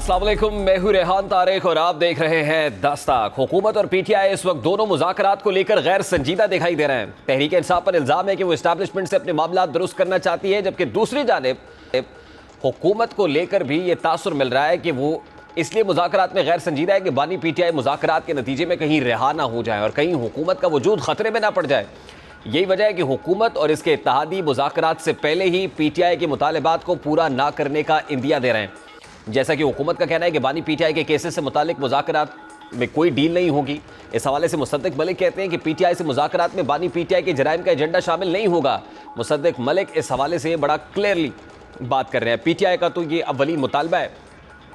अस्सलाम वालेकुम, मैं हूं रेहान तारिक और आप देख रहे हैं दस्तक। हुकूमत और पीटीआई इस वक्त दोनों मुज़ाकरात को लेकर गैर संजीदा दिखाई दे रहे हैं। तहरीक इंसाफ पर इल्ज़ाम है कि वो इस्टेब्लिशमेंट से अपने मामला दुरुस्त करना चाहती है, जबकि दूसरी जानिब हुकूमत को लेकर भी ये तासुर मिल रहा है कि वो इसलिए मुज़ाकरात में गैर संजीदा है कि बानी पीटीआई मुज़ाकरात के नतीजे में कहीं रिहा ना हो जाए और कहीं हुकूमत का वजूद खतरे में ना पड़ जाए। यही वजह है कि हुकूमत और इसके इत्तेहादी मुज़ाकरात से पहले ही पीटीआई के मुतालबात को पूरा ना करने का इंदिया दे रहे हैं। जैसा कि हुकूमत का कहना है कि बानी पीटीआई के केसेस से मुतालिक मुज़ाकरात में कोई डील नहीं होगी। इस हवाले से मुसद्दिक मलिक कहते हैं कि पीटीआई से मुज़ाकरात में बानी पीटीआई के जराइम का एजेंडा शामिल नहीं होगा। मुसद्दिक मलिक इस हवाले से बड़ा क्लियरली बात कर रहे हैं। पीटीआई का तो ये अव्वलीन मुतालबा है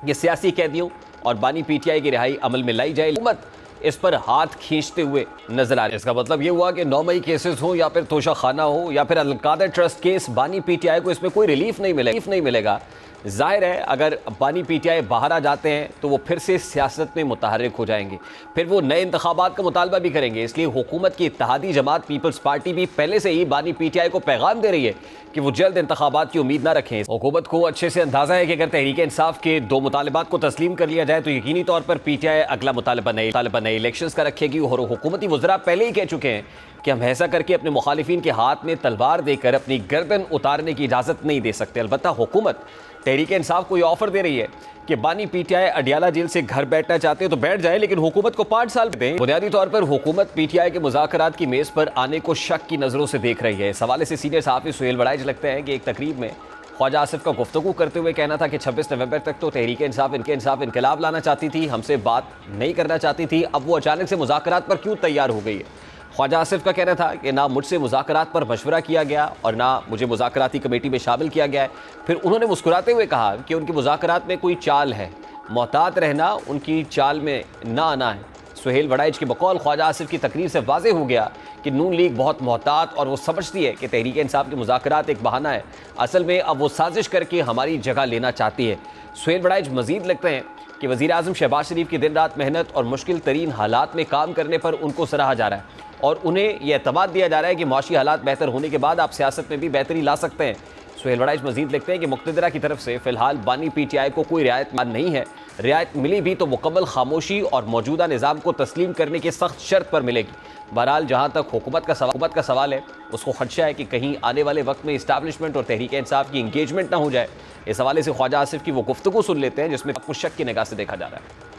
कि सियासी कैदियों और बानी पीटीआई की रिहाई अमल में लाई जाए। हुकूमत इस पर हाथ खींचते हुए नजर आ रही है। इसका मतलब ये हुआ कि 9 मई केसेस हो या फिर तोशा खाना हो या फिर अलकादर ट्रस्ट केस, बानी पीटीआई को इसमें कोई रिलीफ नहीं मिलेगा। जाहिर है अगर बानी पीटीआई बाहर आ जाते हैं तो वो फिर से सियासत में मुतहर्रिक हो जाएंगे, फिर वो नए इंतखाबात का मुतालबा भी करेंगे। इसलिए हुकूमत की इत्तेहादी जमात पीपल्स पार्टी भी पहले से ही बानी पीटीआई को पैगाम दे रही है कि वो जल्द इंतखाबात की उम्मीद ना रखें। हुकूमत को अच्छे से अंदाजा है कि अगर तहरीक इंसाफ के 2 मुतालबात को तस्लीम कर लिया जाए तो यकीनी तौर पर पीटीआई अगला मुतालबा नए इलेक्शंस का रखेगी। और हुकूमती वज़रा पहले ही कह चुके हैं कि हम ऐसा करके अपने मुखालिफिन के हाथ में तलवार देकर अपनी गर्दन उतारने की इजाज़त नहीं दे सकते। अलबत्ता हुकूमत तहरीक इंसाफ को ये ऑफर दे रही है कि बानी पीटीआई अडियाला जेल से घर बैठना चाहते हैं तो बैठ जाए, लेकिन हुकूमत को 5 साल दें। बुनियादी तौर पर हुकूमत पीटीआई के मुज़ाकरात की मेज़ पर आने को शक की नज़रों से देख रही है। इस हवाले से सीनियर सहाफ़ी सुहेल वड़ाइच लगते हैं कि एक तकरीब में ख्वाजा आसिफ का गुफ्तगू करते हुए कहना था कि 26 नवंबर तक तो तहरीक इंसाफ इनकलाब लाना चाहती थी, हमसे बात नहीं करना चाहती थी। अब वो अचानक से मुज़ाकरात पर क्यों तैयार हो गई है? ख्वाजा आसिफ का कहना था कि ना मुझसे मुज़ाकरात पर मशवरा किया गया और ना मुझे मुज़ाकराती कमेटी में शामिल किया गया है। फिर उन्होंने मुस्कुराते हुए कहा कि उनकी मुज़ाकरात में कोई चाल है, मोहतात रहना उनकी चाल में ना आना है। सुहेल वड़ाइच के बकौल ख्वाजा आसिफ की तकरीर से वाज़े हो गया कि नून लीग बहुत मोहतात और वो समझती है कि तहरीक इंसाफ के मुज़ाकरात एक बहाना है, असल में अब वो साजिश करके हमारी जगह लेना चाहती है। सुहेल वड़ाइच मज़ीद लिखते हैं कि वज़ीर आज़म शहबाज शरीफ की दिन रात मेहनत और मुश्किल तरीन हालात में काम करने पर उनको सराहा जा रहा है और उन्हें यह एतमाद दिया जा रहा है कि माशी हालात बेहतर होने के बाद आप सियासत में भी बेहतरी ला सकते हैं। सुहेल वड़ाइच मजीद लिखते हैं कि मुक़्तदरा की तरफ से फ़िलहाल बानी पीटीआई को कोई रियायत नहीं है, रियायत मिली भी तो मुकम्मल खामोशी और मौजूदा निज़ाम को तस्लीम करने की सख्त शर्त पर मिलेगी। बहरहाल जहाँ तक हुकूमत का सवाल है, उसको खदशा है कि कहीं आने वाले वक्त में इस्टेब्लिशमेंट और तहरीक इंसाफ की इंगेजमेंट ना हो जाए। इस हवाले से ख्वाजा आसिफ की वो गुफ्तगू सुन लेते हैं जिसमें कुछ शक की निगाह से देखा जा रहा है।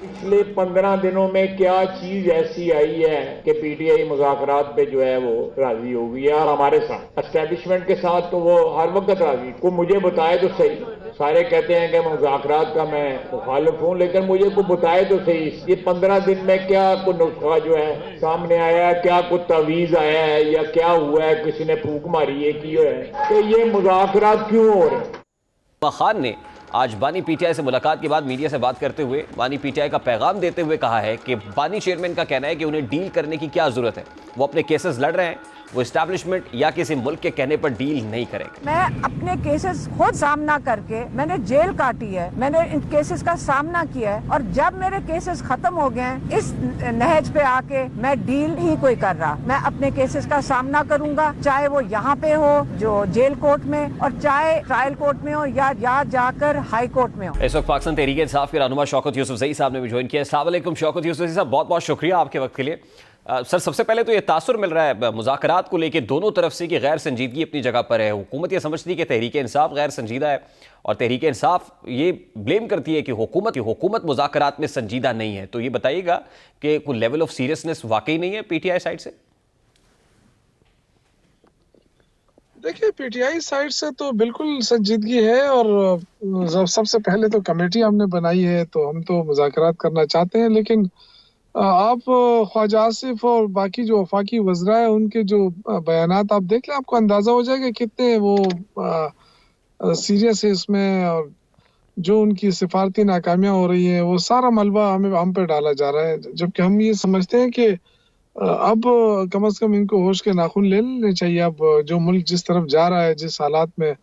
पिछले 15 दिनों में क्या चीज ऐसी आई है कि पीटीआई मुज़ाकरात पे जो है वो राजी हो गई है और हमारे साथ एस्टेब्लिशमेंट के साथ तो वो हर वक्त राजी। को मुझे बताए तो सही, सारे कहते हैं कि मुज़ाकरात का मैं मुखालिफ हूँ, लेकिन मुझे को बताए तो सही ये 15 दिन में क्या कोई नुस्खा जो है सामने आया है, क्या कोई तवीज़ आया है या क्या हुआ है, किसी ने फूंक मारी है की है तो ये मुज़ाकरात क्यों हो रहे हैं। खान ने आज बानी पीटीआई से मुलाकात के बाद मीडिया से बात करते हुए बानी पीटीआई का पैगाम देते हुए कहा है कि बानी चेयरमैन का कहना है कि उन्हें डील करने की क्या जरूरत है, वो अपने केसेस लड़ रहे हैं, वो एस्टैब्लिशमेंट या किसी मुल्क के कहने पर डील नहीं करेंगे। मैं अपने केसेस खुद सामना करके मैंने जेल काटी है, मैंने इन केसेस का सामना किया है और जब मेरे केसेस खत्म हो गए हैं इस नहज पे आके मैं डील नहीं कोई कर रहा। मैं अपने केसेस का सामना करूंगा, चाहे वो यहाँ पे हो जो जेल कोर्ट में और चाहे ट्रायल कोर्ट में हो या जाकर हाई कोर्ट में हो। इस वक्त पाकिस्तान तहरीक इंसाफ के रहनुमा शौकत यूसुफजई साहब ने भी ज्वाइन किया। अस्सलाम वालेकुम शौकत यूसुफजई साहब, बहुत बहुत शुक्रिया आपके वक्त के लिए। सर, सबसे पहले तो ये तासुर मिल रहा है मुज़ाकरात को लेके दोनों तरफ से कि गैर संजीदगी अपनी जगह पर है। हुकूमत ये समझती है कि तहरीक इंसाफ गैर संजीदा है और तहरीक इंसाफ ये ब्लेम करती है कि हुकूमत मुज़ाकरात में संजीदा नहीं है। तो ये बताइएगा कि कोई लेवल ऑफ सीरियसनेस वाकई नहीं है पीटीआई साइड से? देखिए, पीटीआई साइड से तो बिल्कुल संजीदगी है और सबसे पहले तो कमेटी हमने बनाई है तो हम तो मुज़ाकरात करना चाहते हैं, लेकिन आप ख्वाजा आसिफ और बाकी जो वफाकी वज़रा है उनके जो बयानात आप देख लें, आपको अंदाज़ा हो जाएगा कितने वो सीरियस है इसमें और जो उनकी सिफारती नाकामियाँ हो रही है वो सारा मलबा हम पे डाला जा रहा है, जबकि हम ये समझते हैं कि अब कम से कम इनको होश के नाखून ले लेने चाहिए। अब जो मुल्क जिस तरफ जा रहा है, जिस हालात में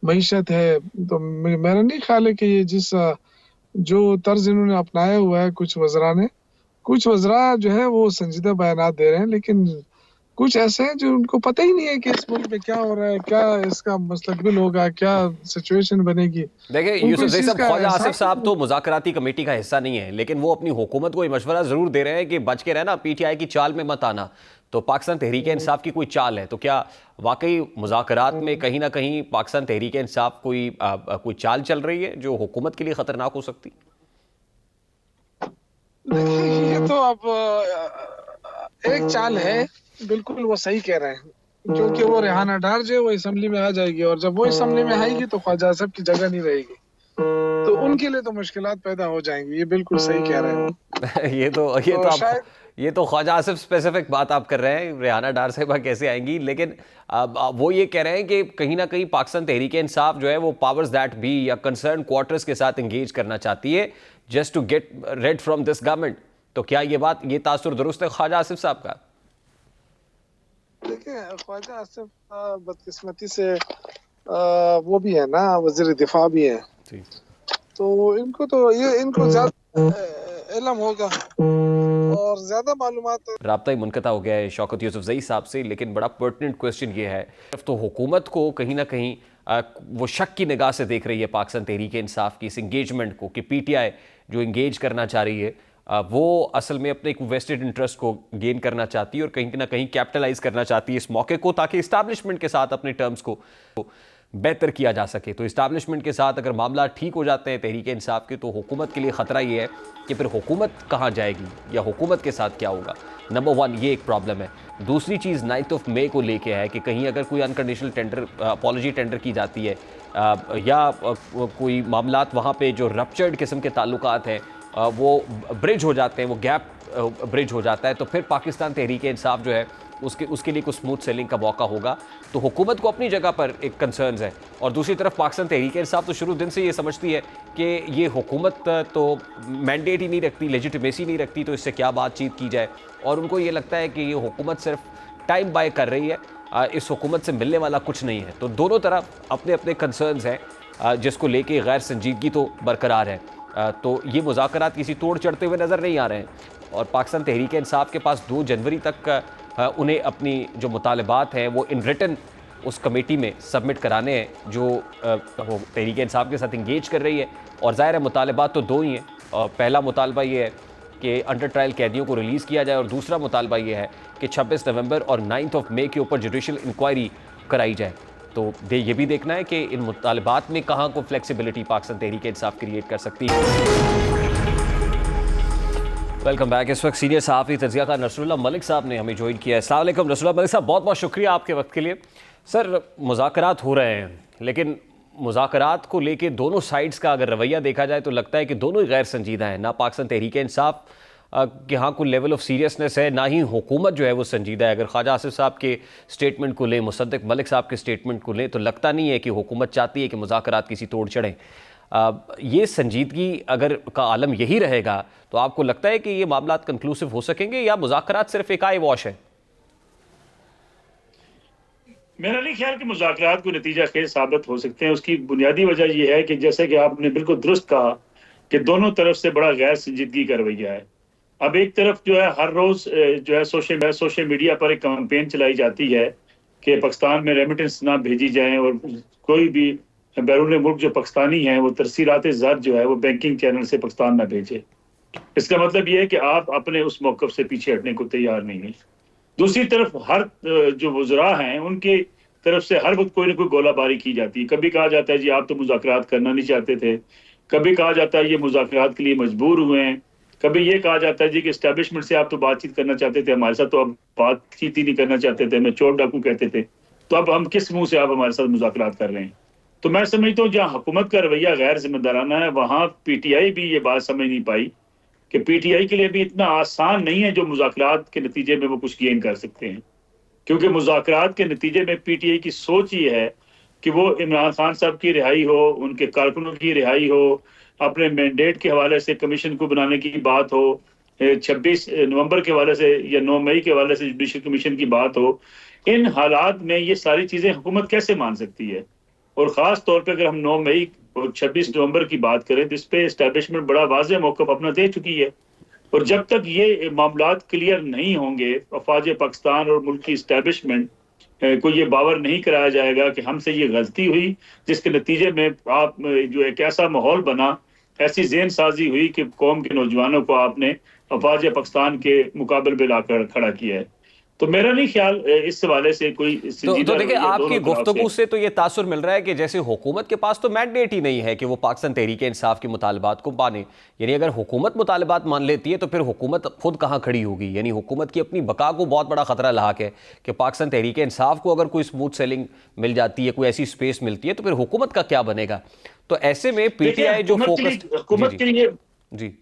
मईशत है, तो मेरा नहीं ख्याल है कि ये जो तर्ज इन्होंने अपनाया हुआ है कुछ वज़रा जो है वो संजीदा बयानात दे रहे हैं, लेकिन कुछ ऐसे हैं जो उनको पता ही नहीं है कि इस मुल्क में क्या हो रहा है, क्या इसका मुस्तकबिल होगा, क्या सिचुएशन बनेगी। देखिए उनको यूसुफ इस जई चीज साहब, का ख्वाजा आसिफ एहसास साहब तो मुज़ाकराती कमेटी का हिस्सा नहीं है, लेकिन वो अपनी हुकूमत को ये मशवरा जरूर दे रहे हैं कि बच के रहना, पीटीआई की चाल में मत आना। तो पाकिस्तान तहरीक इंसाफ की कोई चाल है तो क्या वाकई मुज़ाकरात में कहीं ना कहीं पाकिस्तान तहरीक इंसाफ कोई चाल चल रही है जो हुकूमत के लिए खतरनाक हो सकती? देखिए, ये तो अब एक चाल है, बिल्कुल वो सही कह रहे हैं, क्योंकि वो रेहाना डार जो है वो असेंबली में आ जाएगी, और जब वो असेंबली में आएगी तो ख्वाजा आसिफ की जगह नहीं रहेगी, तो उनके लिए तो मुश्किलात पैदा हो जाएंगी। ये बिल्कुल सही कह रहे हैं। ये तो ख्वाजा आसिफ स्पेसिफिक बात आप कर रहे हैं, रेहाना डार साहिबा कैसे आएंगी, लेकिन अब वो ये कह रहे हैं कि कहीं ना कहीं पाकिस्तान तहरीक इंसाफ जो है वो पावर्स दैट बी या कंसर्न क्वार्टर्स के साथ एंगेज करना चाहती है just to get rid from this government. तो क्या ये तासुर दुरुस्त है ख्वाजा आसिफ साहब का? देखिए, ख्वाजा आसिफ बदकिस्मती से वो भी है ना, वजीर दिफा भी है, तो इनको ज्यादा इल्म होगा और ज्यादा मालूमात। राब्ता ही मुनक़ता हो गया है शौकत यूसुफ़ज़ई साहब से, लेकिन बड़ा पर्टिनेंट क्वेश्चन ये है, तो हुकूमत को कहीं ना कहीं वो शक की निगाह से देख रही है पाकिस्तान तहरीक इंसाफ की इस इंगेजमेंट को, कि पीटीआई जो इंगेज करना चाह रही है वो असल में अपने एक वेस्टेड इंटरेस्ट को गेन करना चाहती है और कहीं ना कहीं कैपिटलाइज करना चाहती है इस मौके को, ताकि इस्टेब्लिशमेंट के साथ अपने टर्म्स को बेहतर किया जा सके। तो इस्टेब्लिशमेंट के साथ अगर मामला ठीक हो जाते हैं तहरीक इंसाफ के, तो हुकूमत के लिए ख़तरा ये है कि फिर हुकूमत कहाँ जाएगी या हुकूमत के साथ क्या होगा। नंबर वन ये एक प्रॉब्लम है। दूसरी चीज़ 9 मई को लेके है कि कहीं अगर कोई अनकंडीशनल टेंडर अपॉलॉजी टेंडर की जाती है या कोई मामलात वहाँ पे जो रप्चर्ड किस्म के ताल्लुकात हैं वो ब्रिज हो जाते हैं, वो गैप ब्रिज हो जाता है, तो फिर पाकिस्तान तहरीक इंसाफ जो है उसके लिए कुछ स्मूथ सेलिंग का मौका होगा। तो हुकूमत को अपनी जगह पर एक कंसर्न्स है, और दूसरी तरफ पाकिस्तान तहरीक इंसाफ तो शुरू दिन से ये समझती है कि ये हुकूमत तो मैंडेट ही नहीं रखती, लेजिटिमेसी नहीं रखती, तो इससे क्या बातचीत की जाए, और उनको ये लगता है कि ये हुकूमत सिर्फ टाइम बाय कर रही है, इस हुकूमत से मिलने वाला कुछ नहीं है। तो दोनों तरफ अपने अपने कंसर्न्स हैं जिसको लेके गैर संजीदगी तो बरकरार है। तो ये मुज़ाकरात किसी तोड़ चढ़ते हुए नज़र नहीं आ रहे हैं, और पाकिस्तान तहरीक इंसाफ के पास 2 जनवरी तक उन्हें अपनी जो मुतालबात हैं वो इन रिटन उस कमेटी में सबमिट कराने हैं जो वो तहरीक इंसाफ के साथ इंगेज कर रही है। और ज़ाहिर है मुतालबात तो 2 ही हैं, और पहला मुतालबा ये है कि अंडर ट्रायल कैदियों को रिलीज़ किया जाए, और दूसरा मुतालबा ये है कि 26 नवंबर और 9 मई के ऊपर जुडिशल इंक्वायरी कराई जाए। तो ये भी देखना है कि इन मुतालबात में कहाँ को फ्लेक्सिबिलिटी पाकिस्तान तहरीक इंसाफ क्रिएट कर सकती है। Welcome back. इस वक्त सीनियर सहाफ़ी तज़कियाकार नसरुल्लाह मलिक साहब ने हमें ज्वाइन किया है। अस्सलाम वालेकुम नसरुल्लाह मलिक साहब, बहुत बहुत शुक्रिया आपके वक्त के लिए। सर, मुज़ाकरात हो रहे हैं, लेकिन मुज़ाकरात को लेके दोनों साइड्स का अगर रवैया देखा जाए तो लगता है कि दोनों ही गैर संजीदा हैं। ना पाकिस्तान तहरीक इंसाफ के यहाँ कोई लेवल ऑफ सीरियसनेस है, ना ही हुकूमत जो है वो संजीदा है। अगर ख्वाजा आसिफ साहब के स्टेटमेंट को लें, मुसद्दिक मलिक साहब के स्टेटमेंट को लें, तो लगता नहीं है कि हुकूमत चाहती है कि मुज़ाकरात किसी तोड़ चढ़ें। ये संजीदगी अगर का आलम यही रहेगा तो आपको लगता है कि ये मामलात कंक्लूसिव हो सकेंगे, या मुज़ाकरात सिर्फ एक आई वॉश है? मेरा नहीं ख्याल कि मुज़ाकरात को नतीजा खेज साबित हो सकते हैं। उसकी बुनियादी वजह यह है कि जैसे कि आपने बिल्कुल दुरुस्त कहा कि दोनों तरफ से बड़ा गैर संजीदगी का रवैया है। अब एक तरफ जो है हर रोज जो है सोशल मीडिया पर एक कैंपेन चलाई जाती है कि पाकिस्तान में रेमिटेंस ना भेजी जाए, और कोई भी बैरून मुल्क जो पाकिस्तानी है वो तरसीलात ज़र जो है वो बैंकिंग चैनल से पाकिस्तान ना भेजे। इसका मतलब ये है कि आप अपने उस मौक़िफ़ से पीछे हटने को तैयार नहीं है। दूसरी तरफ हर जो वज़रा हैं उनके तरफ से हर वक्त कोई ना कोई गोलाबारी की जाती है। कभी कहा जाता है जी आप तो मुज़ाकरात करना नहीं चाहते थे, कभी कहा जाता है ये मुज़ाकरात के लिए मजबूर हुए हैं, कभी ये कहा जाता है जी कि इस्टेब्लिशमेंट से आप तो बातचीत करना चाहते थे, हमारे साथ तो अब बातचीत ही नहीं करना चाहते थे, हमें चोर डाकू कहते थे, तो अब हम किस मुंह से आप हमारे साथ मुज़ाकरात कर रहे हैं। तो मैं समझता हूँ जहाँ हुकूमत का रवैया गैर जिम्मेदाराना है, वहाँ पीटीआई भी ये बात समझ नहीं पाई कि पीटीआई के लिए भी इतना आसान नहीं है जो मुज़ाकरात के नतीजे में वो कुछ गेन कर सकते हैं। क्योंकि मुज़ाकरात के नतीजे में पीटीआई की सोच ये है कि वो इमरान खान साहब की रिहाई हो, उनके कारकुनों की रिहाई हो, अपने मैंडेट के हवाले से कमीशन को बनाने की बात हो, 26 नवंबर के हवाले से या 9 मई के हवाले से जुडिशल कमीशन की बात हो। इन हालात में ये सारी चीज़ें हुकूमत कैसे मान सकती है? और ख़ास तौर पर अगर हम 9 मई और 26 नवंबर की बात करें तो इस पर एस्टेब्लिशमेंट बड़ा वाज़ेह मौक़िफ़ अपना दे चुकी है और जब तक ये मामलात क्लियर नहीं होंगे, अफवाज पाकिस्तान और मुल्क की इस्टेब्लिशमेंट को ये बावर नहीं कराया जाएगा कि हमसे ये गलती हुई, जिसके नतीजे में आप जो एक ऐसा माहौल बना, ऐसी जेन साजी हुई कि कौम के नौजवानों को आपने अफवाज पाकिस्तान के मुकाबले में लाकर खड़ा किया है। तो मेरा नहीं ख्याल इस हवाले से कोई तो देखिए, आपकी गुफ्तगू से तो ये तासुर मिल रहा है कि जैसे हुकूमत के पास तो मैंडेट ही नहीं है कि वो पाकिस्तान तहरीक इंसाफ के मुतालबात को माने। यानी अगर हुकूमत मुतालबात मान लेती है तो फिर हुकूमत खुद कहाँ खड़ी होगी? यानी हुकूमत की अपनी बका को बहुत बड़ा खतरा लाक है कि पाकिस्तान तहरीक इंसाफ को अगर कोई स्मूथ सेलिंग मिल जाती है, कोई ऐसी स्पेस मिलती है, तो फिर हुकूमत का क्या बनेगा? तो ऐसे में पीटीआई जो हुकूमत के लिए जी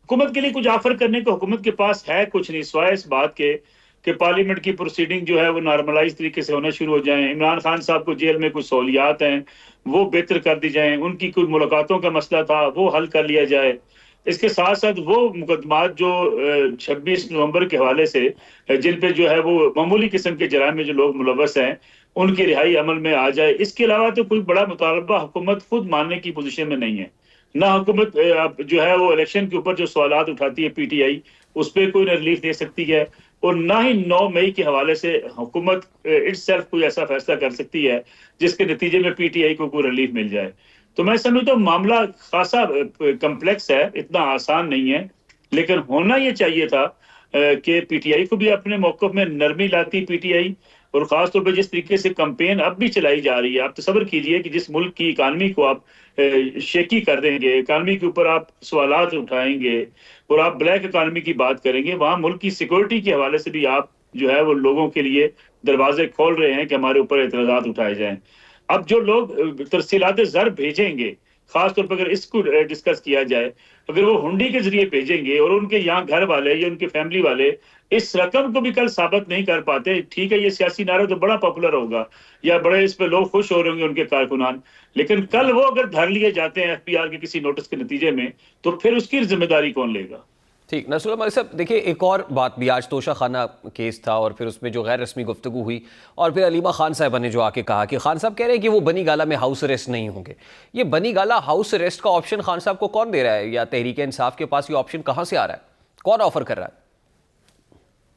हुकूमत के लिए कुछ ऑफर करने को हुकूमत के पास है कुछ नहीं, सिवाय इस बात के कि पार्लियामेंट की प्रोसीडिंग जो है वो नॉर्मलाइज तरीके से होना शुरू हो जाए। इमरान खान साहब को जेल में कुछ सहूलियात हैं वो बेहतर कर दी जाएं, उनकी कुछ मुलाकातों का मसला था वो हल कर लिया जाए। इसके साथ साथ वो मुकदमात जो 26 नवंबर के हवाले से जिन पे जो है वो मामूली किस्म के जराइम में जो लोग मुलव्वस हैं उनकी रिहाई अमल में आ जाए। इसके अलावा तो कोई बड़ा मुतालबा हुकूमत खुद मानने की पोजीशन में नहीं है। ना हुकूमत जो है वो इलेक्शन के ऊपर जो सवालात उठाती है पीटीआई, उस पर कोई रिलीफ दे सकती है, और ना ही 9 मई के हवाले से हुकूमत इटसेल्फ कोई ऐसा फैसला कर सकती है जिसके नतीजे में पीटीआई को कोई रिलीफ मिल जाए। तो मैं समझता हूँ मामला खासा कम्प्लेक्स है, इतना आसान नहीं है। लेकिन होना ये चाहिए था कि पीटीआई को भी अपने मौक़िफ़ में नरमी लाती पीटीआई, और खासतौर पर जिस तरीके से कैंपेन अब भी चलाई जा रही है। आप तसव्वुर कीजिए कि जिस मुल्क की इकानमी को आप शेकी कर देंगे, इकानमी के ऊपर आप सवालात उठाएंगे और आप ब्लैक इकानमी की बात करेंगे, वहाँ मुल्क की सिक्योरिटी के हवाले से भी आप जो है वो लोगों के लिए दरवाजे खोल रहे हैं कि हमारे ऊपर एतराज़ात उठाए जाएं। अब जो लोग तरसीलात ज़र भेजेंगे, खासतौर पर अगर इसको डिस्कस किया जाए, अगर वो हुंडी के जरिए भेजेंगे और उनके यहाँ घर वाले या उनके फैमिली वाले इस रकम को भी कल साबित नहीं कर पाते, ठीक है ये सियासी नारा तो बड़ा पॉपुलर होगा या बड़े इस पे लोग खुश हो रहे होंगे उनके कारकुनान, लेकिन कल वो अगर धर लिए जाते हैं एफपीआर के किसी नोटिस के नतीजे में, तो फिर उसकी जिम्मेदारी कौन लेगा? ठीक, नसरुल्लाह मलिक साहब, देखिए एक और बात भी, आज तोशा खाना केस था और फिर उसमें जो गैर रस्मी गुफ्तगू हुई और फिर अलीमा खान साहबा ने जो आके कहा कि खान साहब कह रहे हैं कि वो बनी गाला में हाउस अरेस्ट नहीं होंगे। ये बनी गाला हाउस अरेस्ट का ऑप्शन खान साहब को कौन दे रहा है, या तहरीक इंसाफ के पास ये ऑप्शन कहाँ से आ रहा है, कौन ऑफर कर रहा है?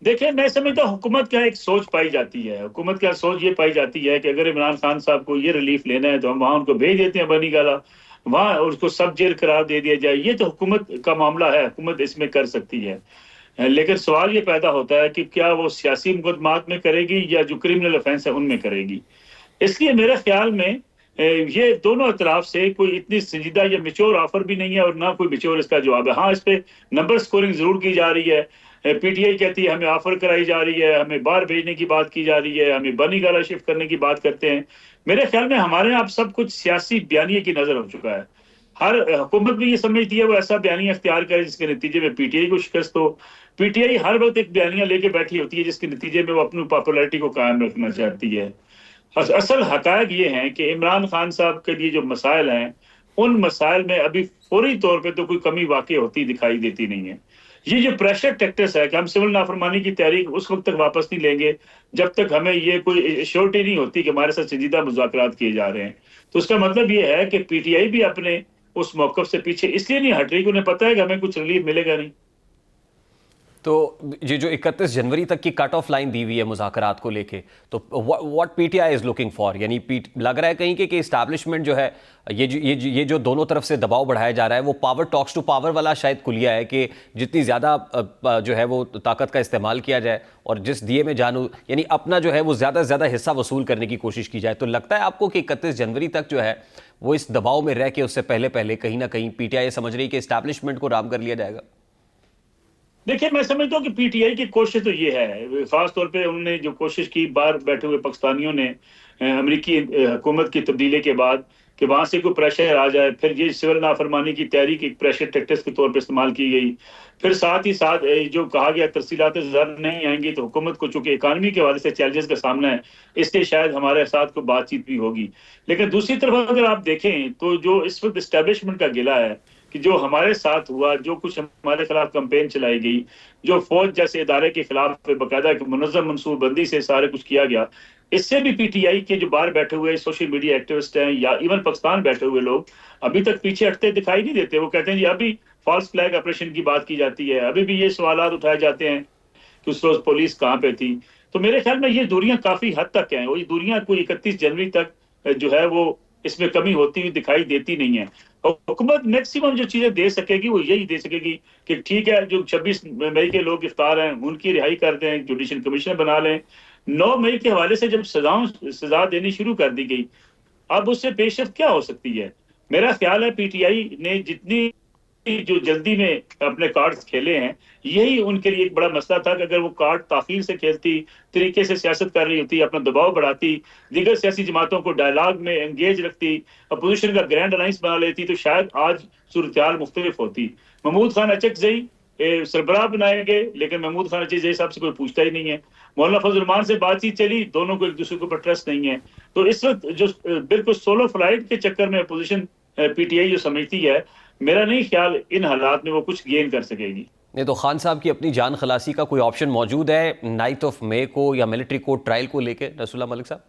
देखिए, मैं समझता हूँ हुकूमत का एक सोच पाई जाती है, हुकूमत का सोच ये पाई जाती है कि अगर इमरान खान साहब को ये रिलीफ लेना है तो हम वहाँ उनको भेज देते हैं बनी गाला, वहाँ उसको सब जेल करार दे दिया जाए। ये तो हुकूमत का मामला है, हुकूमत इसमें कर सकती है। लेकिन सवाल ये पैदा होता है कि क्या वो सियासी मुकदमात में करेगी या जो क्रिमिनल ऑफेंस है उनमें करेगी। इसलिए मेरे ख्याल में ये दोनों तरफ से कोई इतनी संजीदा या मेच्योर ऑफर भी नहीं है और ना कोई मेच्योर इसका जवाब है। हाँ, इस पे नंबर स्कोरिंग जरूर की जा रही है, पीटीआई कहती है हमें ऑफर कराई जा रही है, हमें बाहर भेजने की बात की जा रही है, हमें बनी गाला शिफ्ट करने की बात करते हैं। मेरे ख्याल में हमारे यहाँ सब कुछ सियासी बयानिए की नजर हो चुका है। हर हुकूमत भी ये समझती है वो ऐसा बयानिया इख्तियार करे जिसके नतीजे में पीटीआई को शिकस्त हो। पीटीआई हर वक्त एक बयानिया लेके बैठी होती है जिसके नतीजे में वो अपनी पॉपुलैरिटी को कायम रखना चाहती है। असल हकायक ये है कि इमरान खान साहब के लिए जो मसाइल हैं, उन मसाइल में अभी फौरी तौर पर तो कोई कमी वाकई होती दिखाई देती नहीं है। ये जो प्रेशर टैक्टिक्स है कि हम सिविल नाफरमानी की तहरीक उस वक्त तक वापस नहीं लेंगे जब तक हमें ये कोई श्योरिटी नहीं होती कि हमारे साथ संजीदा मुज़ाकरात किए जा रहे हैं। तो उसका मतलब ये है कि पीटीआई भी अपने उस मौक़िफ़ से पीछे इसलिए नहीं हट रही कि उन्हें पता है कि हमें कुछ रिलीफ मिलेगा नहीं। तो ये जो 31 जनवरी तक की कट ऑफ लाइन दी हुई है मुज़ाकरात को लेके, तो what PTI is looking for, यानी लग रहा है कहीं कि इस्टेब्लिशमेंट जो है ये जो दोनों तरफ से दबाव बढ़ाया जा रहा है वो पावर टॉक्स टू पावर वाला शायद कुलिया है कि जितनी ज़्यादा जो है वो ताकत का इस्तेमाल किया जाए और जिस दिए में जानू यानी अपना जो है वो ज़्यादा से ज़्यादा हिस्सा वसूल करने की कोशिश की जाए। तो लगता है आपको कि 31 जनवरी तक जो है वो इस दबाव में रह के उससे पहले कहीं ना कहीं पीटीआई समझ रही है कि इस्टेब्लिशमेंट को राम कर लिया जाएगा? देखिए, मैं समझता हूँ कि पीटीआई की कोशिश तो ये है, खास तौर पे उन्होंने जो कोशिश की बाहर बैठे हुए पाकिस्तानियों ने अमेरिकी हुकूमत की तब्दीली के बाद कि वहां से कोई प्रेशर आ जाए, फिर ये सिविल नाफरमानी की तहरीक एक प्रेशर टैक्टिक्स के तौर पे इस्तेमाल की गई। फिर साथ ही साथ जो कहा गया तरसीलात ज़र नहीं आएंगी तो हुकूमत को चूंकि इकानमी के हवाले से चैलेंजेस का सामना है, इसलिए शायद हमारे साथ कोई बातचीत भी होगी। लेकिन दूसरी तरफ अगर आप देखें तो जो इस वक्त इस्टेब्लिशमेंट का गिला है कि जो हमारे साथ हुआ, जो कुछ हमारे खिलाफ कैंपेन चलाई गई, जो फौज जैसे इदारे के खिलाफ बाकायदा मुनज़्ज़म मनसूरबंदी से सारे कुछ किया गया, इससे भी पीटीआई के जो बाहर बैठे हुए सोशल मीडिया एक्टिविस्ट हैं या इवन पाकिस्तान बैठे हुए लोग अभी तक पीछे हटते दिखाई नहीं देते। वो कहते हैं जी अभी फॉल्स फ्लैग ऑपरेशन की बात की जाती है, अभी भी ये सवाल उठाए जाते हैं कि उस रोज पुलिस कहाँ पे थी। तो मेरे ख्याल में ये दूरियां काफी हद तक हैं, और ये दूरियां कोई 31 जनवरी तक जो है वो इसमें कमी होती हुई दिखाई देती नहीं है। और हुकूमत मैक्सिमम जो चीजें दे सकेगी वो यही दे सकेगी कि ठीक है, जो 26 मई के लोग गिरफ्तार हैं उनकी रिहाई कर दें, जुडिशल कमीशन बना लें। 9 मई के हवाले से जब सजा देनी शुरू कर दी गई, अब उससे पेशरफ्त क्या हो सकती है? मेरा ख्याल है पीटीआई ने जितनी जो जल्दी में अपने कार्ड्स खेले हैं, यही उनके लिए एक बड़ा मसला था कि अगर वो कार्ड ताखीर से खेलती, तरीके से सियासत कर रही होती, अपना दबाव बढ़ाती, दीगर सियासी जमातों को डायलॉग में एंगेज रखती, अपोजिशन का ग्रैंड अलायंस बना लेती, तो शायद आज सूरत-ए-हाल मुख्तलिफ होती। महमूद खान अचकजई सरबराह बनाए गए, लेकिन महमूद खान अचकजई साहब से कोई पूछता ही नहीं है। मौलाना फजल रहमान से बातचीत चली, दोनों को एक दूसरे के ऊपर ट्रस्ट नहीं है। तो इस वक्त जो बिल्कुल सोलो फ्लाइट के चक्कर में अपोजिशन पीटीआई जो समझती है, मेरा नहीं ख्याल इन हालात में वो कुछ गेन कर सकेगी। नहीं तो खान साहब की अपनी जान खलासी का कोई ऑप्शन मौजूद है 9 मई को या मिलिट्री कोर्ट ट्रायल को लेके, नसरुल्लाह मलिक साहब?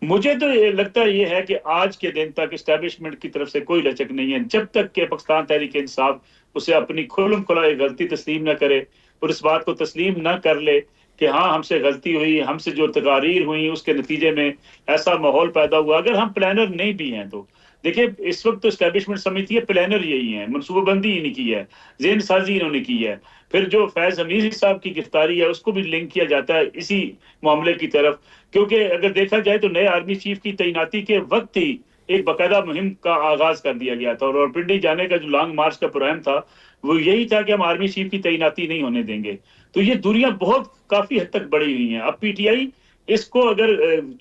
मुझे तो ये लगता ये है कि आज के दिन तक एस्टेब्लिशमेंट की तरफ से कोई लचक नहीं है, जब तक कि पाकिस्तान तहरीक इंसाफ उसे अपनी खुल्म खुला गलती तस्लीम न करे और इस बात को तस्लीम न कर ले कि हाँ हमसे गलती हुई, हमसे जो तकारीर हुई उसके नतीजे में ऐसा माहौल पैदा हुआ। अगर हम प्लानर नहीं भी हैं तो देखिए, इस वक्त तो एस्टेब्लिशमेंट समिति है, प्लानर यही है, मनसूबाबंदी इन्हीं की है, ज़हन साजी इन्होंने की है। फिर जो फैज हमीद साहब की गिरफ्तारी है उसको भी लिंक किया जाता है इसी मामले की तरफ, क्योंकि अगर देखा जाए तो नए आर्मी चीफ की तैनाती के वक्त ही एक बाकायदा मुहिम का आगाज कर दिया गया था, और रावलपिंडी जाने का जो लॉन्ग मार्च का प्रोग्राम था वो यही था कि हम आर्मी चीफ की तैनाती नहीं होने देंगे। तो ये दूरियां बहुत काफी हद तक बढ़ी हुई हैं। अब पीटीआई इसको अगर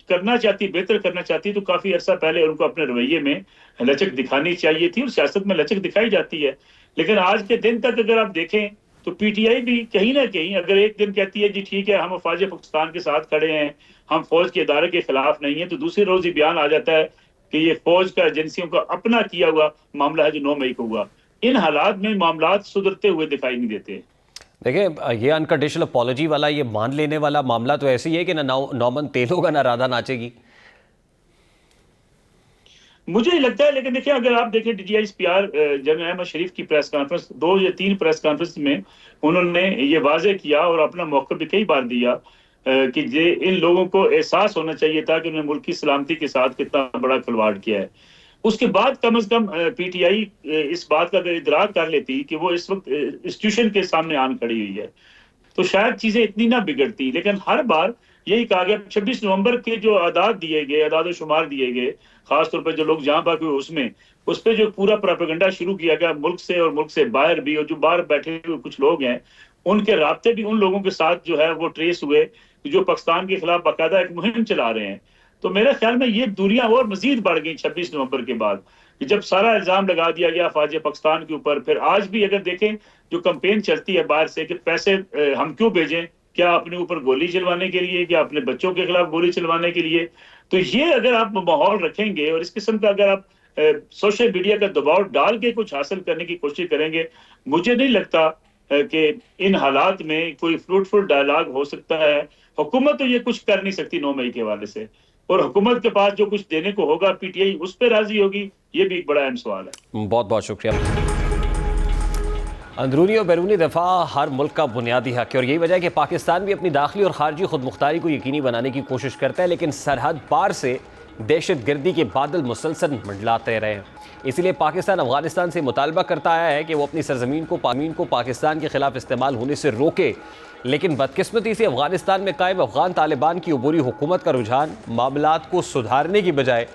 करना चाहती, बेहतर करना चाहती, तो काफी अरसा पहले उनको अपने रवैये में लचक दिखानी चाहिए थी, और सियासत में लचक दिखाई जाती है। लेकिन आज के दिन तक अगर आप देखें तो पीटीआई भी कहीं ना कहीं अगर एक दिन कहती है जी ठीक है हम अफवाज पाकिस्तान के साथ खड़े हैं, हम फौज के इदारे के खिलाफ नहीं है, तो दूसरे रोज ही बयान आ जाता है कि ये फौज का एजेंसियों का अपना किया हुआ मामला है जो 9 मई को हुआ। इन हालात में मामला सुधरते हुए दिखाई नहीं देते। देखिए, ये अनकंडीशनल अपॉलॉजी वाला, ये मान लेने वाला मामला तो ऐसे ही है कि ना नौमन तेल होगा ना राधा नाचेगी। मुझे लगता है, लेकिन देखिए अगर आप देखें DGISPR जनरल अहमद शरीफ की प्रेस कॉन्फ्रेंस, 2 या 3 प्रेस कॉन्फ्रेंस में उन्होंने ये वाजे किया और अपना मौक़िफ़ भी कई बार दिया कि ये इन लोगों को एहसास होना चाहिए था कि उन्होंने मुल्क की सलामती के साथ कितना बड़ा खिलवाड़ किया है। उसके बाद कम से कम पीटीआई इस बात का अगर इदराक कर लेती कि वो इस वक्त इंस्टीट्यूशन के सामने आन खड़ी हुई है, तो शायद चीजें इतनी ना बिगड़ती। लेकिन हर बार यही कहा गया, 26 नवंबर के जो आदाद दिए गए, आदाद शुमार दिए गए, खासतौर पर जो लोग जहां बाक हुए उसमें, उस पर जो पूरा प्रोपेगेंडा शुरू किया गया मुल्क से और मुल्क से बाहर भी, और जो बाहर बैठे हुए कुछ लोग हैं उनके राब्ते भी उन लोगों के साथ जो है वो ट्रेस हुए जो पाकिस्तान के खिलाफ बाकायदा एक मुहिम चला रहे हैं। तो मेरे ख्याल में ये दूरियां और मजीद बढ़ गई 26 नवंबर के बाद, जब सारा इल्जाम लगा दिया गया फौज पाकिस्तान के ऊपर। फिर आज भी अगर देखें जो कैंपेन चलती है बाहर से कि पैसे हम क्यों भेजें, क्या अपने ऊपर गोली चलवाने के लिए, क्या अपने बच्चों के खिलाफ गोली चलवाने के लिए, तो ये अगर आप माहौल रखेंगे और इस किस्म का अगर आप सोशल मीडिया का दबाव डाल के कुछ हासिल करने की कोशिश करेंगे, मुझे नहीं लगता कि इन हालात में कोई फ्रूटफुल डायलॉग हो सकता है। हुकूमत तो ये कुछ कर नहीं सकती 9 मई के हवाले से, और हुकूमत के पास जो कुछ देने को होगा पीटीआई उस पर राजी होगी, ये भी एक बड़ा अहम सवाल है। बहुत बहुत शुक्रिया। अंदरूनी और बैरूनी दफा हर मुल्क का बुनियादी हक है, और यही वजह है कि पाकिस्तान भी अपनी दाखिली और खारजी खुद मुख्तारी को यकीनी बनाने की कोशिश करता है, लेकिन सरहद पार से दहशत गर्दी के बादल मुसलसल मंडलाते रहे हैं। इसीलिए पाकिस्तान अफगानिस्तान से मुतालबा करता आया है कि वो अपनी सरजमीन को पाकिस्तान के खिलाफ इस्तेमाल होने से रोके। लेकिन बदकिस्मती से अफगानिस्तान में कायम अफगान तालिबान की अबूरी हुकूमत का रुझान मामलात को सुधारने की बजाय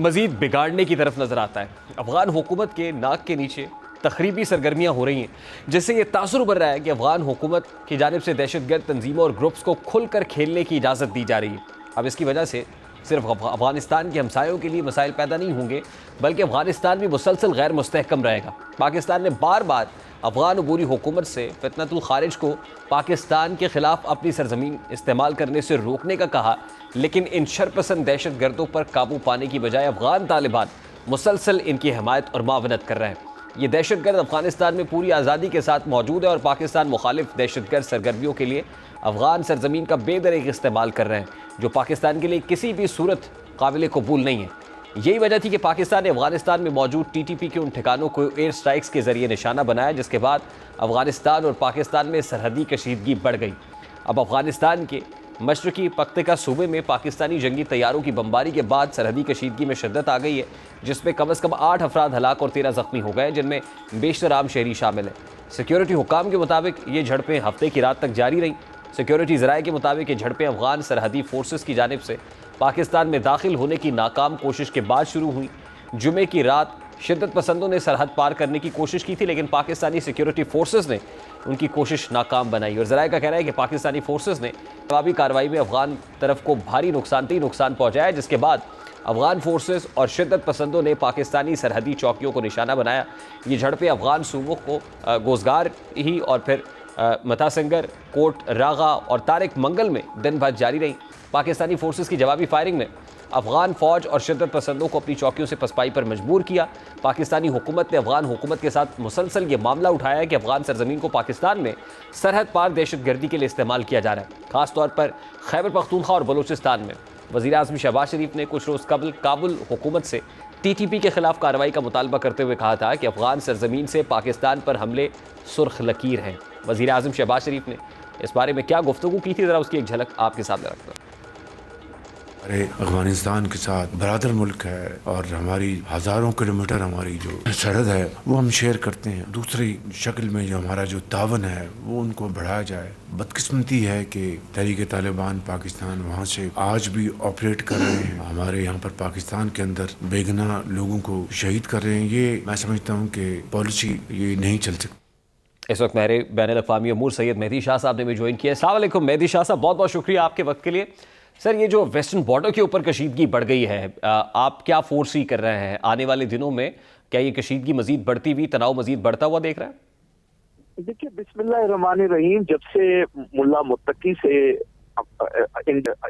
मज़ीद बिगाड़ने की तरफ नज़र आता है। अफगान हुकूमत के नाक के नीचे तखरीबी सरगर्मियाँ हो रही हैं, जिससे ये तासुर उभर रहा है कि अफगान हुकूमत की जानिब से दहशतगर्द तंजीमों और ग्रुप्स को खुलकर खेलने की इजाज़त दी जा रही है। अब इसकी वजह से सिर्फ अफगानिस्तान के हमसायों के लिए मसाइल पैदा नहीं होंगे, बल्कि अफगानिस्तान भी मुसलसल गैर मुस्तहकम रहेगा। पाकिस्तान ने बार बार अफगान अबूरी हुकूमत से फितनतुल खारिज को पाकिस्तान के ख़िलाफ़ अपनी सरजमीन इस्तेमाल करने से रोकने का कहा, लेकिन इन शरपसंद दहशत गर्दों पर काबू पाने की बजाय अफगान तालिबान मुसलसल इनकी हमायत और मावनत कर रहे हैं। ये दहशतगर्द अफगानिस्तान में पूरी आज़ादी के साथ मौजूद है और पाकिस्तान मुखालिफ दहशतगर्द सरगर्मियों के लिए अफगान सरजमीन का बेदरीग इस्तेमाल कर रहे हैं, जो पाकिस्तान के लिए किसी भी सूरत काबिल कबूल नहीं है। यही वजह थी कि पाकिस्तान ने अफगानिस्तान में मौजूद टीटीपी के उन ठिकानों को एयर स्ट्राइक्स के जरिए निशाना बनाया, जिसके बाद अफगानिस्तान और पाकिस्तान में सरहदी कशीदगी बढ़ गई। अब अफगानिस्तान के मशरकी पख्तिका सूबे में पाकिस्तानी जंगी तैयारों की बमबारी के बाद सरहदी कशीदगी में शिद्दत आ गई है, जिसमें कम से कम 8 अफराद हलाक और 13 जख्मी हो गए, जिनमें बेशतर आम शहरी शामिल हैं। सिक्योरिटी हुकाम के मुताबिक ये झड़पें हफ्ते की रात तक जारी रहीं। सिक्योरिटी ज़राए के मुताबिक ये झड़पें अफगान सरहदी फोर्सेस की जानिब से पाकिस्तान में दाखिल होने की नाकाम कोशिश के बाद शुरू हुई। जुमे की रात शिद्दत पसंदों ने सरहद पार करने की कोशिश की थी, लेकिन पाकिस्तानी सिक्योरिटी फोर्सेस ने उनकी कोशिश नाकाम बनाई और ज़राए का कहना है कि पाकिस्तानी फोर्सेस ने जवाबी कार्रवाई में अफगान तरफ को भारी नुकसान पहुंचाया, जिसके बाद अफगान फोर्सेस और शिद्दत पसंदों ने पाकिस्तानी सरहदी चौकियों को निशाना बनाया। ये झड़पें अफगान सूबों को गोज़गार ही और फिर मतासंगर, कोट रागा और तारिक मंगल में दिन भर जारी रहीं। पाकिस्तानी फोर्सेस की जवाबी फायरिंग ने अफगान फौज और शिद्दत पसंदों को अपनी चौकियों से पसपाई पर मजबूर किया। पाकिस्तानी हुकूमत ने अफगान हुकूमत के साथ मुसलसल ये मामला उठाया है कि अफगान सरजमीन को पाकिस्तान में सरहद पार दहशतगर्दी के लिए इस्तेमाल किया जा रहा है। खासतौर पर खैबर पख्तूनख्वा और बलूचिस्तान में वज़ीर आज़म शहबाज शरीफ ने कुछ रोज़ कबल काबुल हुकूमत से टीटीपी के खिलाफ कार्रवाई का मुतालबा करते हुए कहा था कि अफगान सरजमीन से पाकिस्तान पर हमले सुर्ख लकीर हैं। वज़ीर आज़म शहबाज शरीफ ने इस बारे में क्या गुफ्तगू की थी, ज़रा उसकी एक झलक आपके सामने रखता हूं। अरे अफगानिस्तान के साथ बरादर मुल्क है और हमारी हज़ारों किलोमीटर हमारी जो सरहद है वो हम शेयर करते हैं। दूसरी शक्ल में जो हमारा जो तावन है वो उनको बढ़ाया जाए। बदकिस्मती है कि तहरीक तालिबान पाकिस्तान वहाँ से आज भी ऑपरेट कर रहे हैं, हमारे यहाँ पर पाकिस्तान के अंदर बेगुनाह लोगों को शहीद कर रहे हैं। ये मैं समझता हूँ कि पॉलिसी ये नहीं चल सकती। इस वक्त मेरे बैनुल-अक़वामी अमूर सैयद मेहदी शाह साहब ने भी ज्वाइन किया। अस्सलाम वालेकुम मेहदी शाह साहब, बहुत बहुत शुक्रिया आपके वक्त के लिए। सर, ये जो वेस्टर्न बॉर्डर के ऊपर कशीदगी बढ़ गई है, आप क्या फोर्सी कर रहे हैं आने वाले दिनों में? क्या ये कशीदगी मजीद बढ़ती हुई, तनाव मजीद बढ़ता हुआ देख रहे हैं? देखिए, बिस्मिल्लाहिर्रहमानिर्रहीम, जब से मुल्ला मुत्तकी से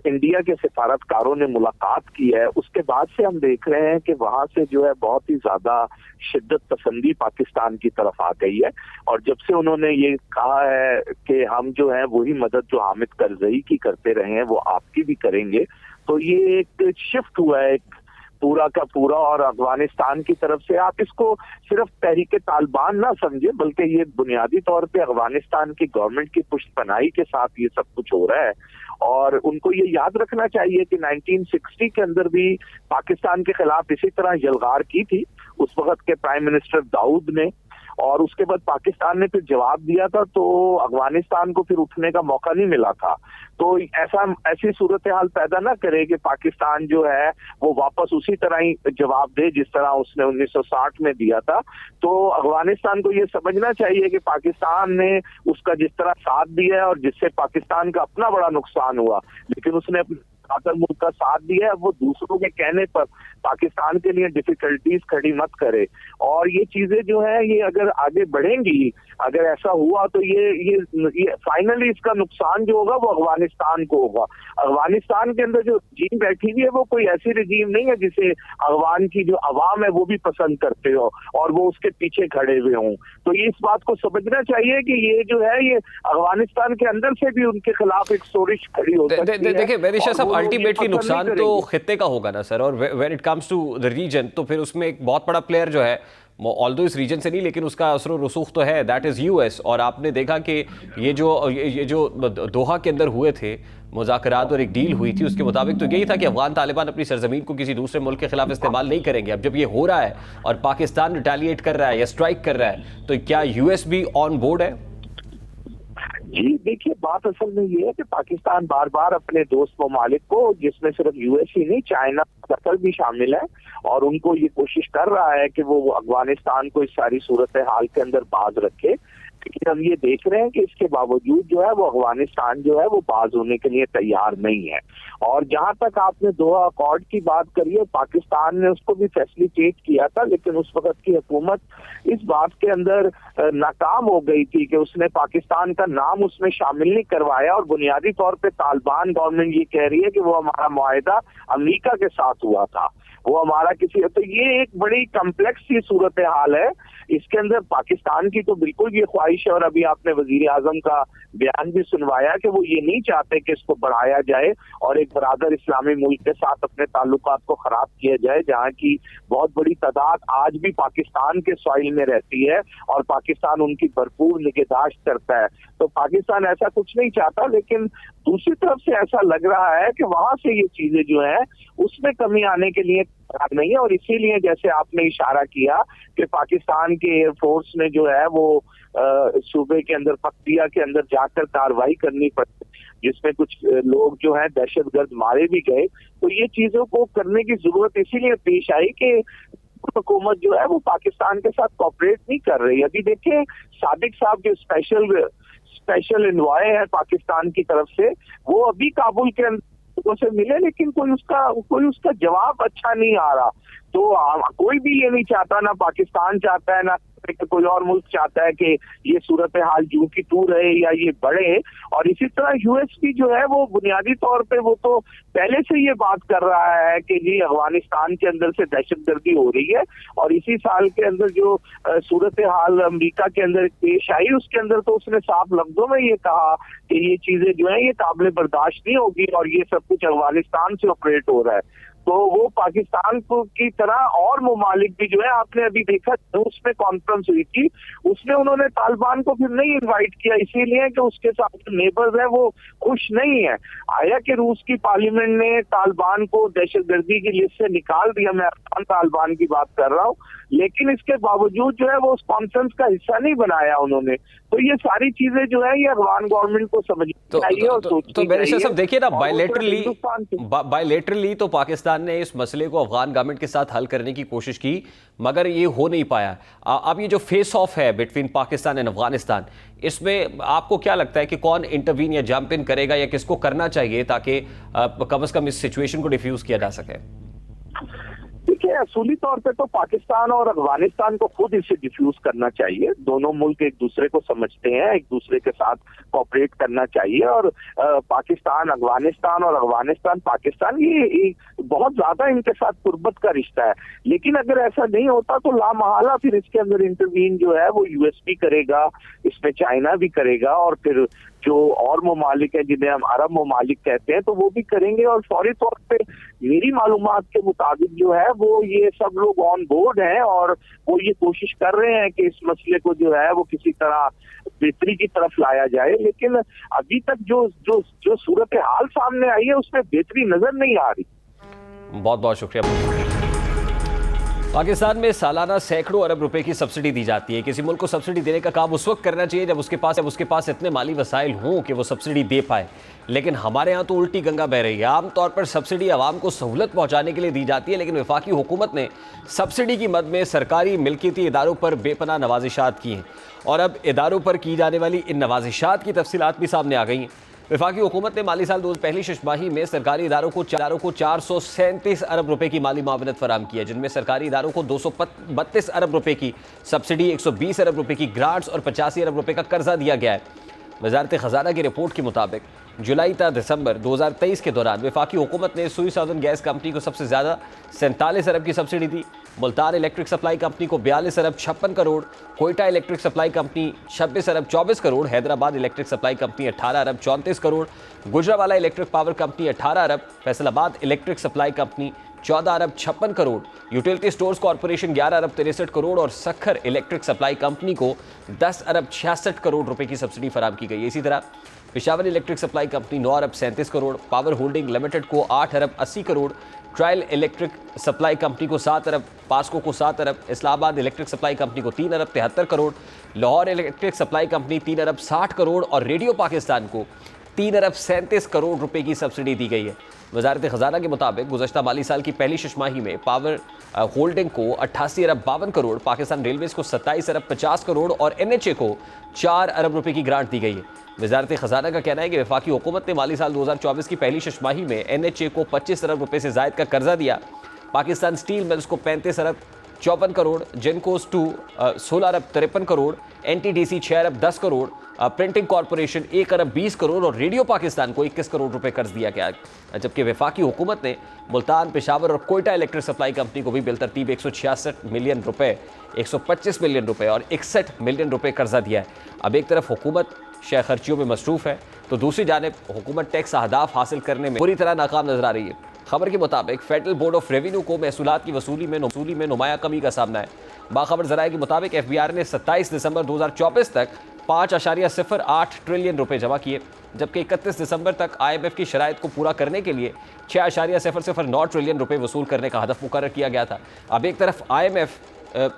इंडिया के सिफारतकारों ने मुलाकात की है, उसके बाद से हम देख रहे हैं कि वहां से जो है बहुत ही ज्यादा शिद्दत पसंदी पाकिस्तान की तरफ आ गई है। और जब से उन्होंने ये कहा है कि हम जो है वही मदद जो हामिद करजई की करते रहे हैं वो आपकी भी करेंगे, तो ये एक शिफ्ट हुआ है एक पूरा का पूरा। और अफगानिस्तान की तरफ से आप इसको सिर्फ तहरीक तालिबान ना समझे, बल्कि ये बुनियादी तौर पे अफगानिस्तान की गवर्नमेंट की पुष्टपनाही के साथ ये सब कुछ हो रहा है। और उनको ये याद रखना चाहिए कि 1960 के अंदर भी पाकिस्तान के खिलाफ इसी तरह यलगार की थी उस वक्त के प्राइम मिनिस्टर दाऊद ने, और उसके बाद पाकिस्तान ने फिर जवाब दिया था, तो अफगानिस्तान को फिर उठने का मौका नहीं मिला था। तो ऐसी सूरत हाल पैदा ना करे कि पाकिस्तान जो है वो वापस उसी तरह ही जवाब दे जिस तरह उसने 1960 में दिया था। तो अफगानिस्तान को ये समझना चाहिए कि पाकिस्तान ने उसका जिस तरह साथ दिया है और जिससे पाकिस्तान का अपना बड़ा नुकसान हुआ, लेकिन उसने अपने मुल्क का साथ दिया है, वो दूसरों के कहने पर पाकिस्तान के लिए डिफिकल्टीज खड़ी मत करे। और ये चीजें जो है ये अगर आगे बढ़ेंगी, अगर ऐसा हुआ तो ये फाइनली इसका नुकसान जो होगा वो अफगानिस्तान को होगा। अफगानिस्तान के अंदर जो रजीम बैठी हुई है वो कोई ऐसी रजीम नहीं है जिसे अफगान की जो अवाम है वो भी पसंद करते हो और वो उसके पीछे खड़े हुए हों। तो ये इस बात को समझना चाहिए कि ये जो है ये अफगानिस्तान के अंदर से भी उनके खिलाफ एक सोरिश खड़ी हो सकती है। देखिए मेहदी शाह साहब, अल्टीमेटली नुकसान तो खित्ते का होगा ना सर, और when it comes to the region तो फिर उसमें एक बहुत बड़ा प्लेयर जो है, ऑल्दो इस रीजन से नहीं लेकिन उसका असर रसूख तो है, दैट इज़ यूएस। और आपने देखा कि ये जो दोहा के अंदर हुए थे मुज़ाकरात और एक डील हुई थी, उसके मुताबिक तो यही था कि अफगान तालिबान अपनी सरजमीन को किसी दूसरे मुल्क के खिलाफ इस्तेमाल नहीं करेंगे। अब जब ये हो रहा है और पाकिस्तान रिटेलिएट कर रहा है या स्ट्राइक कर रहा है, तो क्या यूएस भी ऑन बोर्ड है? जी देखिए, बात असल में ये है कि पाकिस्तान बार बार अपने दोस्त ममालिक को, जिसमें सिर्फ यूएस ही नहीं चाइना कतर भी शामिल है, और उनको ये कोशिश कर रहा है कि वो अफगानिस्तान को इस सारी सूरत हाल के अंदर बाज रखे। लेकिन हम ये देख रहे हैं कि इसके बावजूद जो है वो अफगानिस्तान जो है वो बाज होने के लिए तैयार नहीं है। और जहां तक आपने दोहा अकॉर्ड की बात करी है, पाकिस्तान ने उसको भी फैसिलिटेट किया था, लेकिन उस वक्त की हुकूमत इस बात के अंदर नाकाम हो गई थी कि उसने पाकिस्तान का नाम उसमें शामिल नहीं करवाया। और बुनियादी तौर पे तालिबान गवर्नमेंट ये कह रही है कि वो हमारा मुआहिदा अमेरिका के साथ हुआ था, वो हमारा किसी, तो ये एक बड़ी कम्प्लेक्स सी सूरत हाल है इसके अंदर पाकिस्तान की तो बिल्कुल ये ख्वाहिश है, और अभी आपने वजीर आजम का बयान भी सुनवाया कि वो ये नहीं चाहते कि इसको बढ़ाया जाए और एक बरादर इस्लामी मुल्क के साथ अपने ताल्लुकात को खराब किया जाए, जहाँ की बहुत बड़ी तादाद आज भी पाकिस्तान के सॉइल में रहती है और पाकिस्तान उनकी भरपूर निगहदाश्त करता है। तो पाकिस्तान ऐसा कुछ नहीं चाहता, लेकिन दूसरी तरफ से ऐसा लग रहा है कि वहां से ये चीजें जो है उसमें कमी आने के लिए तैयार नहीं है, और इसीलिए जैसे आपने इशारा किया कि पाकिस्तान के एयरफोर्स ने जो है वो सूबे के अंदर पक्तिया के अंदर जाकर कार्रवाई करनी पड़ी, जिसमें कुछ लोग जो है दहशतगर्द मारे भी गए। तो ये चीजों को करने की जरूरत इसीलिए पेश आई कि हुकूमत जो है वो पाकिस्तान के साथ कोऑपरेट नहीं कर रही। अभी देखिए सादिक साहब जो स्पेशल एनवॉय है पाकिस्तान की तरफ से, वो अभी काबुल के अंदर से मिले, लेकिन कोई उसका जवाब अच्छा नहीं आ रहा। तो कोई भी ये नहीं चाहता, ना पाकिस्तान चाहता है, ना कोई और मुल्क चाहता है कि ये सूरत हाल यूं की तू रहे या ये बढ़े। और इसी तरह यूएस भी जो है वो बुनियादी तौर पे वो तो पहले से ये बात कर रहा है कि जी अफगानिस्तान के अंदर से दहशतगर्दी हो रही है, और इसी साल के अंदर जो सूरत हाल अमेरिका के अंदर पेश आई उसके अंदर तो उसने साफ लफ्जों में ये कहा कि ये चीजें जो है ये काबिल बर्दाश्त नहीं होगी और ये सब कुछ अफगानिस्तान से ऑपरेट हो रहा है। तो वो पाकिस्तान को की तरह और ममालिक भी जो है, आपने अभी देखा उसमें कॉन्फ्रेंस हुई थी, उसमें उन्होंने तालिबान को फिर नहीं इनवाइट किया, इसीलिए कि उसके साथ जो नेबर्स हैं वो खुश नहीं है। आया कि रूस की पार्लियामेंट ने तालिबान को दहशतगर्दी की लिस्ट से निकाल दिया, मैं अफगान तालिबान की बात कर रहा हूँ, लेकिन इसके बावजूद जो है वो उस कॉन्फ्रेंस का हिस्सा नहीं बनाया उन्होंने। तो ये सारी चीजें जो है ये अफगान गवर्नमेंट को समझनी चाहिए और सोचनी चाहिए। बैरिस्टर साहब देखिए ना, बायलैटरली तो पाकिस्तान ने इस मसले को अफगान गवर्नमेंट के साथ हल करने की कोशिश की, मगर ये हो नहीं पाया। अब ये जो फेस ऑफ है बिटवीन पाकिस्तान एंड अफगानिस्तान, इसमें आपको क्या लगता है कि कौन इंटरवीन या जंप इन करेगा या किसको करना चाहिए ताकि कम से कम इस सिचुएशन को डिफ्यूज किया जा सके? देखिए असूली तौर पे तो पाकिस्तान और अफगानिस्तान को खुद इसे डिफ्यूज करना चाहिए। दोनों मुल्क एक दूसरे को समझते हैं, एक दूसरे के साथ कोऑपरेट करना चाहिए, और पाकिस्तान अफगानिस्तान और अफगानिस्तान पाकिस्तान ये बहुत ज्यादा इनके साथ कुर्बत का रिश्ता है। लेकिन अगर ऐसा नहीं होता तो लामहला फिर इसके अंदर इंटरवीन जो है वो यूएस भी करेगा, इसमें चाइना भी करेगा, और फिर जो और ममालिक है जिन्हें हम अरब ममालिक कहते हैं तो वो भी करेंगे। और फौरी तौर पे मेरी मालूमात के मुताबिक जो है वो ये सब लोग ऑन बोर्ड हैं और वो ये कोशिश कर रहे हैं कि इस मसले को जो है वो किसी तरह बेहतरी की तरफ लाया जाए। लेकिन अभी तक जो सूरत हाल सामने आई है उसमें बेहतरी नजर नहीं आ रही। बहुत बहुत शुक्रिया। पाकिस्तान में सालाना सैकड़ों अरब रुपए की सब्सिडी दी जाती है। किसी मुल्क को सब्सिडी देने का काम उस वक्त करना चाहिए जब उसके पास इतने माली वसाइल हों कि वो सब्सिडी दे पाए, लेकिन हमारे यहाँ तो उल्टी गंगा बह रही है। आमतौर पर सब्सिडी आवाम को सहूलत पहुँचाने के लिए दी जाती है, लेकिन वफाकी हुकूमत ने सब्सिडी की मद में सरकारी मिल्कियती इदारों पर बेपनाह नवाजिशात की हैं, और अब इदारों पर की जाने वाली इन नवाजिशात की तफसीलात भी सामने आ गई हैं। वफाकी हुकूमत ने माली साल पहली छमाही में सरकारी इदारों को 437 अरब रुपए की माली मावनत फराम की है, जिनमें सरकारी इदारों को 232 अरब रुपए की सब्सिडी, 120 अरब रुपए की ग्रांट्स और 85 अरब रुपए का कर्जा दिया गया है। वजारत ख़जाना की रिपोर्ट के मुताबिक जुलाई ta दिसंबर 2023 के दौरान वफाकी हुकूमत ने सुई साउदर्न गैस कंपनी को सबसे ज़्यादा 47 अरब की सब्सिडी दी, मुल्तान इलेक्ट्रिक सप्लाई कंपनी को 42 अरब 56 crore, Quetta electric supply company 26 अरब 24 crore, Hyderabad electric supply company 18 अरब 34 crore, Gujranwala electric power company 18 अरब, फैसलाबाद इलेक्ट्रिक सप्लाई कंपनी 14 अरब 56 करोड़, यूटिलिटी स्टोर्स कॉरपोरेशन 11 अरब 63 करोड़ और सखर इलेक्ट्रिक सप्लाई कंपनी को 10 अरब 66 करोड़ रुपए की सब्सिडी फराम की गई। इसी तरह पेशावर इलेक्ट्रिक सप्लाई कंपनी 9 अरब 37 करोड़, पावर होल्डिंग लिमिटेड को 8 अरब 80 crore, trial electric supply company को 7 अरब, पास्को को 7 अरब, इस्लामाबाद इलेक्ट्रिक सप्लाई कंपनी को 3 अरब 73 crore, Lahore electric supply company 3 अरब 60 करोड़ और रेडियो पाकिस्तान को 3 अरब 37 करोड़ रुपए की सब्सिडी दी गई है। वजारत ख़जाना के मुताबिक गुज़श्ता माली साल की पहली छमाही में पावर होल्डिंग को 88 अरब 52 करोड़, पाकिस्तान रेलवेज़ को 27 अरब 50 करोड़ और NHA को 4 अरब रुपए की ग्रांट दी गई है। वजारत ख़जाना का कहना है कि वफाकी हुकूमत ने माली साल 2024 की पहली छमाही में NHA को 25 अरब रुपए से ज़ायद का कर्जा दिया, पाकिस्तान स्टील मिल्स को 35 अरब 54 करोड़, जेनकोस 2 16 अरब 53 करोड़, NTDC 6 अरब 10 करोड़, प्रिंटिंग कॉरपोरेशन 1 अरब 20 करोड़ और रेडियो पाकिस्तान को 21 करोड़ रुपए कर्ज दिया गया, जबकि वफाकी हुकूमत ने मुल्तान, पेशावर और कोयटा इलेक्ट्रिक सप्लाई कंपनी को भी बिलतरतीब 166 मिलियन रुपए, 125 मिलियन रुपए और 61 मिलियन रुपए कर्जा दिया है। अब एक तरफ हुकूमत शय खर्चियों में मसरूफ़ है तो दूसरी जानिब हुकूमत टैक्स अहदाफ हासिल करने में पूरी तरह नाकाम नजर आ रही है। खबर के मुताबिक फेडरल बोर्ड ऑफ रेवेन्यू को महसूलात की वसूली में नुमाया कमी का सामना है। बाखबर ज़राए के मुताबिक FBR ने 27 दिसंबर 2024 तक 5.08 ट्रिलियन रुपए जमा किए, जबकि 31 दिसंबर तक IMF की शराइत को पूरा करने के लिए 6.009 ट्रिलियन रुपए वसूल करने का हदफ मुकर्रर किया गया था। अब एक तरफ IMF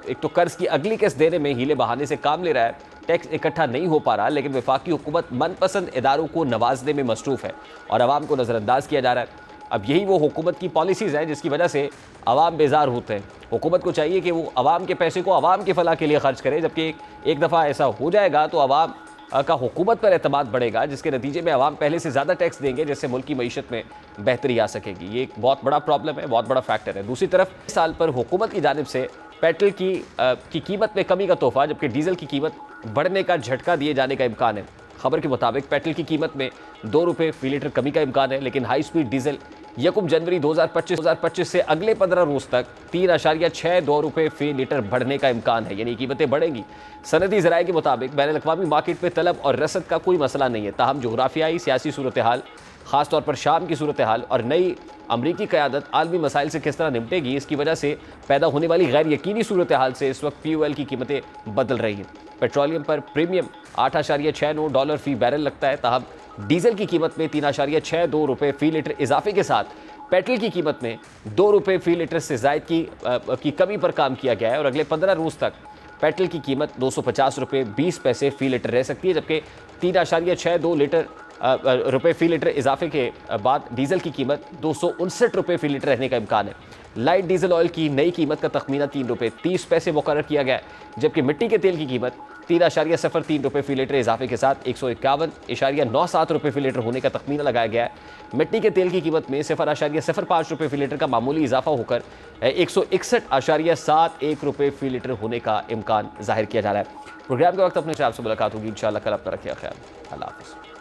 एक तो कर्ज की अगली किस्त देने में हीले बहाने से काम ले रहा है, टैक्स इकट्ठा नहीं हो पा रहा, लेकिन वफाकी हुकूमत मनपसंद इदारों को नवाजने में मसरूफ़ है और आवाम को नज़रअंदाज किया जा रहा है। अब यही वो हुकूमत की पॉलिसीज़ हैं जिसकी वजह से आवाम बेजार होते हैं। हुकूमत को चाहिए कि वो आवाम के पैसे को आवाम के फलाह के लिए खर्च करे, जबकि एक दफ़ा ऐसा हो जाएगा तो आवाम का हुकूमत पर एतमाद बढ़ेगा, जिसके नतीजे में आवाम पहले से ज़्यादा टैक्स देंगे, जिससे मुल्क की मईशत में बेहतरी आ सकेगी। ये एक बहुत बड़ा प्रॉब्लम है, बहुत बड़ा फैक्टर है। दूसरी तरफ इस साल पर हुकूमत की जानिब से पेट्रोल की कीमत में कमी का तोहफा, जबकि डीजल की कीमत बढ़ने का झटका दिए जाने का इम्कान है। खबर के मुताबिक पेट्रोल की कीमत में 2 रुपये फी लीटर कमी का इम्कान है, लेकिन हाई स्पीड डीजल 1 जनवरी 2025 से अगले 15 रोज तक 3.62 रुपये फी लीटर बढ़ने का इम्कान है, यानी कीमतें बढ़ेंगी। सनदी ज़राए के मुताबिक बैनुल अक़वामी मार्केट में तलब और रसद का कोई मसला नहीं है, ताहम जोग्राफियाई सियासी सूरत हाल, ख़ासतौर पर शाम की सूरत हाल और नई अमरीकी क़यादत आलमी मसाइल से किस तरह निपटेगी, इसकी वजह से पैदा होने वाली गैर यकीनी सूरत हाल से इस वक्त POL की कीमतें बदल रही हैं। पेट्रोलियम पर प्रीमियम $8.69 फी बैरल लगता है, ताहम डीजल की कीमत में 3.62 रुपये फ़ी लीटर इजाफे के साथ पेट्रोल की कीमत में 2 रुपये फ़ी लीटर से ज़ायद की कमी पर काम किया गया है और अगले 15 रोज़ तक पेट्रोल की कीमत 250 रुपये 20 पैसे फ़ी लीटर रह सकती है, जबकि 3.62 रुपये फ़ी लीटर इजाफे के बाद डीजल की कीमत 259 रुपये फ़ी लीटर रहने का इम्कान है। लाइट डीजल ऑयल की नई कीमत का तखमीना 3 रुपये 30 पैसे मुकर्रर किया गया है, जबकि मिट्टी के तेल की कीमत 3.03 रुपये फ़ी लीटर इजाफे के साथ 151.97 रुपये फ़ी लीटर होने का तखमीना लगाया गया है। मिट्टी के तेल की कीमत में 0.05 रुपये फ़ी लीटर का मामूली इजाफा होकर 161.71 रुपये फ़ी लीटर होने का इम्कान जाहिर किया जा रहा है। प्रोग्राम के वक्त अपने से आपसे मुलाकात होगी इंशाअल्लाह। कल अपना रखिए ख्याल। अल्लाह हाफ़िज़।